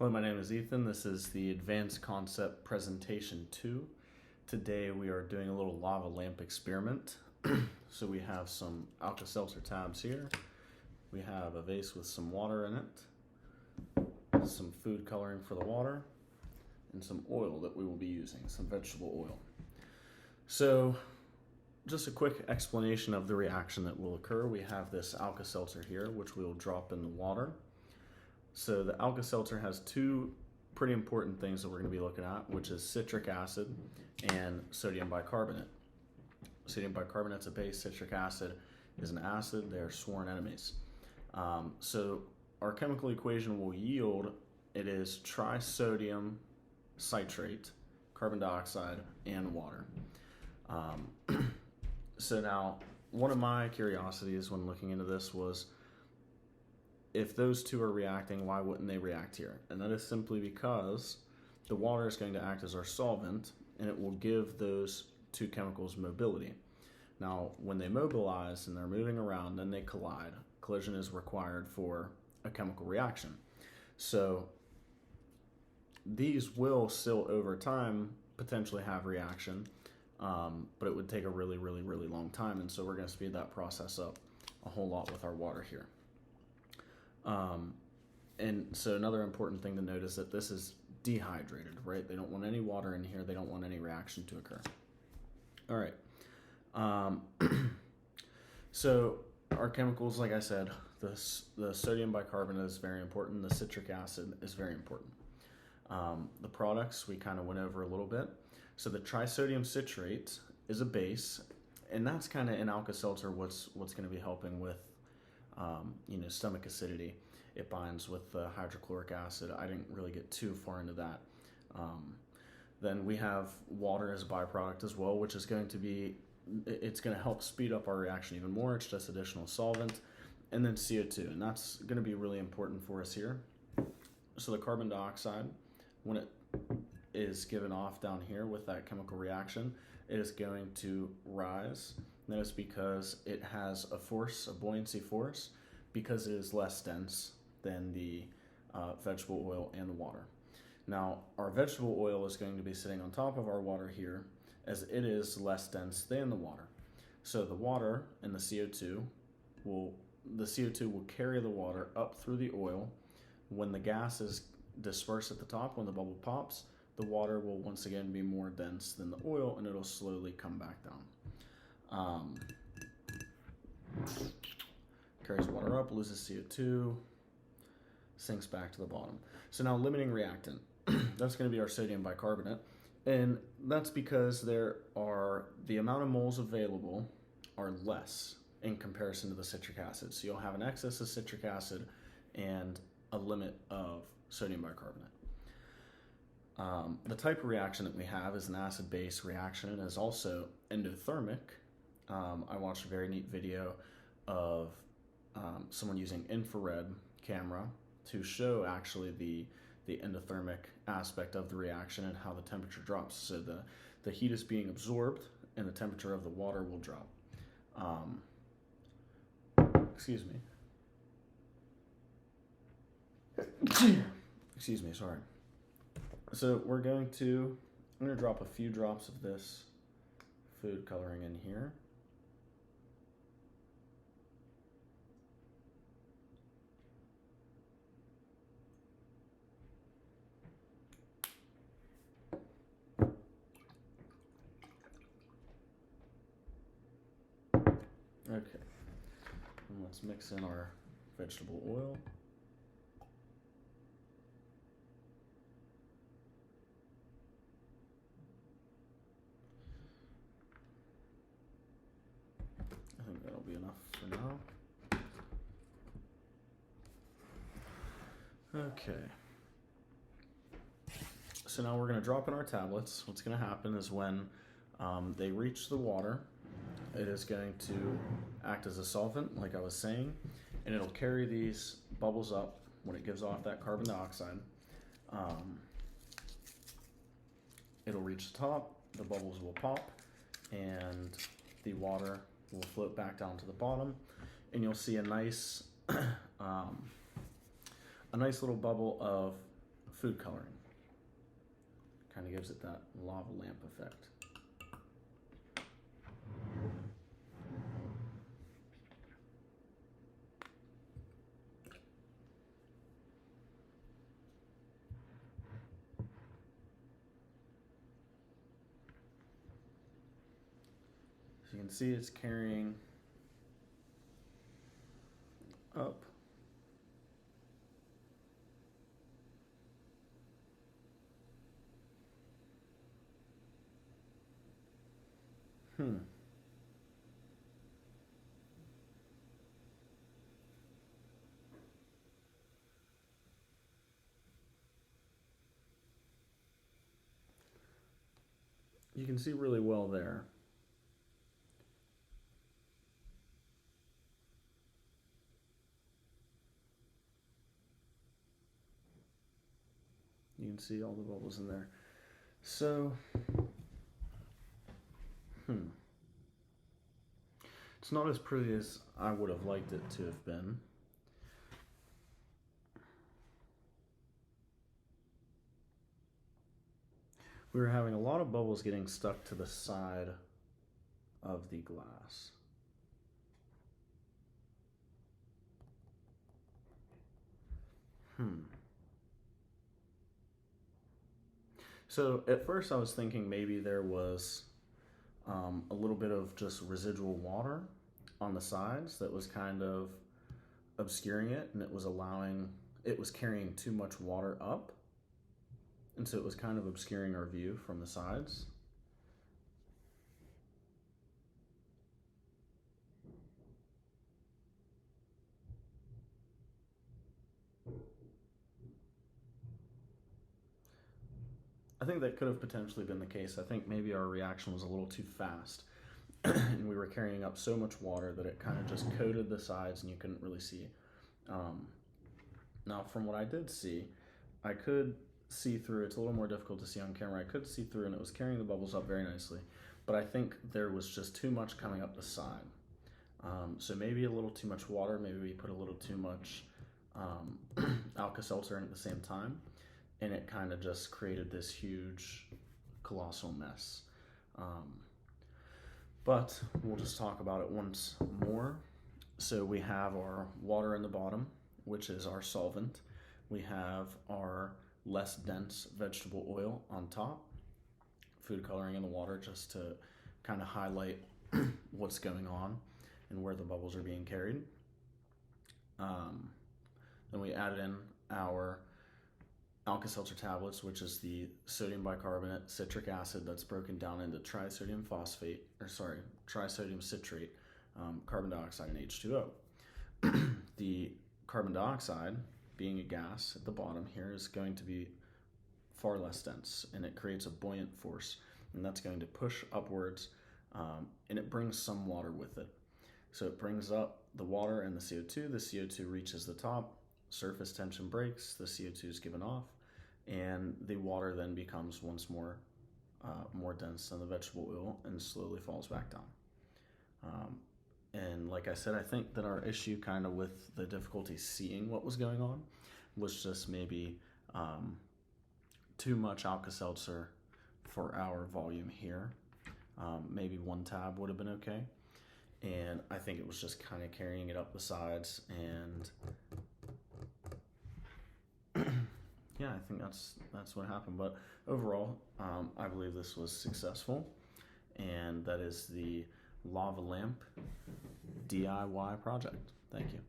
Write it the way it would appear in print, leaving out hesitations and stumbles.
Hello, my name is Ethan. This is the Advanced Concept Presentation 2. Today we are doing a little lava lamp experiment. So we have some alka-seltzer tabs here. We have a vase with some water in it, some food coloring for the water, and some oil that we will be using, some vegetable oil. So just a quick explanation of the reaction that will occur. We have this alka-seltzer here, which we will drop in the water. So the alka-seltzer has two pretty important things that we're going to be looking at, which is citric acid and sodium bicarbonate. Sodium bicarbonate is a base, citric acid is an acid. They are sworn enemies. So our chemical equation will yield, it is trisodium citrate, carbon dioxide, and water. So now, one of my curiosities when looking into this was, if those two are reacting, why wouldn't they react here? And that is simply because the water is going to act as our solvent, and it will give those two chemicals mobility. Now, when they mobilize and they're moving around, then they collide. Collision is required for a chemical reaction. So these will still, over time, potentially have reaction, but it would take a really long time, and so we're going to speed that process up a whole lot with our water here. And so another important thing to note is that this is dehydrated, right? They don't want any water in here. They don't want any reaction to occur. All right. So our chemicals, like I said, the sodium bicarbonate is very important. The citric acid is very important. The products we kind of went over a little bit. So the trisodium citrate is a base, and that's kind of in alka-seltzer what's going to be helping with stomach acidity. It binds with the hydrochloric acid. I didn't really get too far into that. Then we have water as a byproduct as well, which is going to help speed up our reaction even more. It's just additional solvent. And then CO2, and that's going to be really important for us here. So the carbon dioxide, when it is given off down here with that chemical reaction, it is going to rise. Notice because it has a buoyancy force, because it is less dense than the vegetable oil and the water. Now, our vegetable oil is going to be sitting on top of our water here, as it is less dense than the water. So the water and the CO2 will carry the water up through the oil. When the gas is dispersed at the top, when the bubble pops, the water will once again be more dense than the oil, and it'll slowly come back down. Carries water up, loses CO2, sinks back to the bottom. So now limiting reactant, that's going to be our sodium bicarbonate, and that's because the amount of moles available are less in comparison to the citric acid. So you'll have an excess of citric acid and a limit of sodium bicarbonate. The type of reaction that we have is an acid-base reaction, and is also endothermic. I watched a very neat video of someone using infrared camera to show actually the endothermic aspect of the reaction and how the temperature drops. So the heat is being absorbed and the temperature of the water will drop. Excuse me, sorry. So I'm going to drop a few drops of this food coloring in here. Okay, and let's mix in our vegetable oil. I think that'll be enough for now. Okay. So now we're going to drop in our tablets. What's going to happen is when they reach the water, it is going to act as a solvent, like I was saying, and it'll carry these bubbles up when it gives off that carbon dioxide. It'll reach the top, the bubbles will pop, and the water will float back down to the bottom, and you'll see a nice little bubble of food coloring. Kind of gives it that lava lamp effect. So you can see it's carrying up. You can see really well there. You can see all the bubbles in there. So, it's not as pretty as I would have liked it to have been. We were having a lot of bubbles getting stuck to the side of the glass. So at first I was thinking maybe there was a little bit of just residual water on the sides that was kind of obscuring it, and it was carrying too much water up, and so it was kind of obscuring our view from the sides. I think that could have potentially been the case. I think maybe our reaction was a little too fast and we were carrying up so much water that it kind of just coated the sides and you couldn't really see. Now, from what I did see, I could see through. It's a little more difficult to see on camera. I could see through and it was carrying the bubbles up very nicely, but I think there was just too much coming up the side. So maybe a little too much water, maybe we put a little too much alka-seltzer in at the same time, and it kind of just created this huge, colossal mess. But we'll just talk about it once more. So we have our water in the bottom, which is our solvent. We have our less dense vegetable oil on top, food coloring in the water just to kind of highlight what's going on and where the bubbles are being carried. Then we added in our alka-seltzer tablets, which is the sodium bicarbonate citric acid that's broken down into trisodium citrate, carbon dioxide, and H2O. The carbon dioxide, being a gas at the bottom here, is going to be far less dense, and it creates a buoyant force, and that's going to push upwards, and it brings some water with it. So it brings up the water and the CO2. The CO2 reaches the top, surface tension breaks, the CO2 is given off, and the water then becomes once more more dense than the vegetable oil and slowly falls back down. And like I said, I think that our issue kind of with the difficulty seeing what was going on was just maybe too much Alka-Seltzer for our volume here. Maybe one tab would have been okay. And I think it was just kind of carrying it up the sides, and yeah, I think that's what happened. But overall, I believe this was successful, and that is the lava lamp DIY project. Thank you.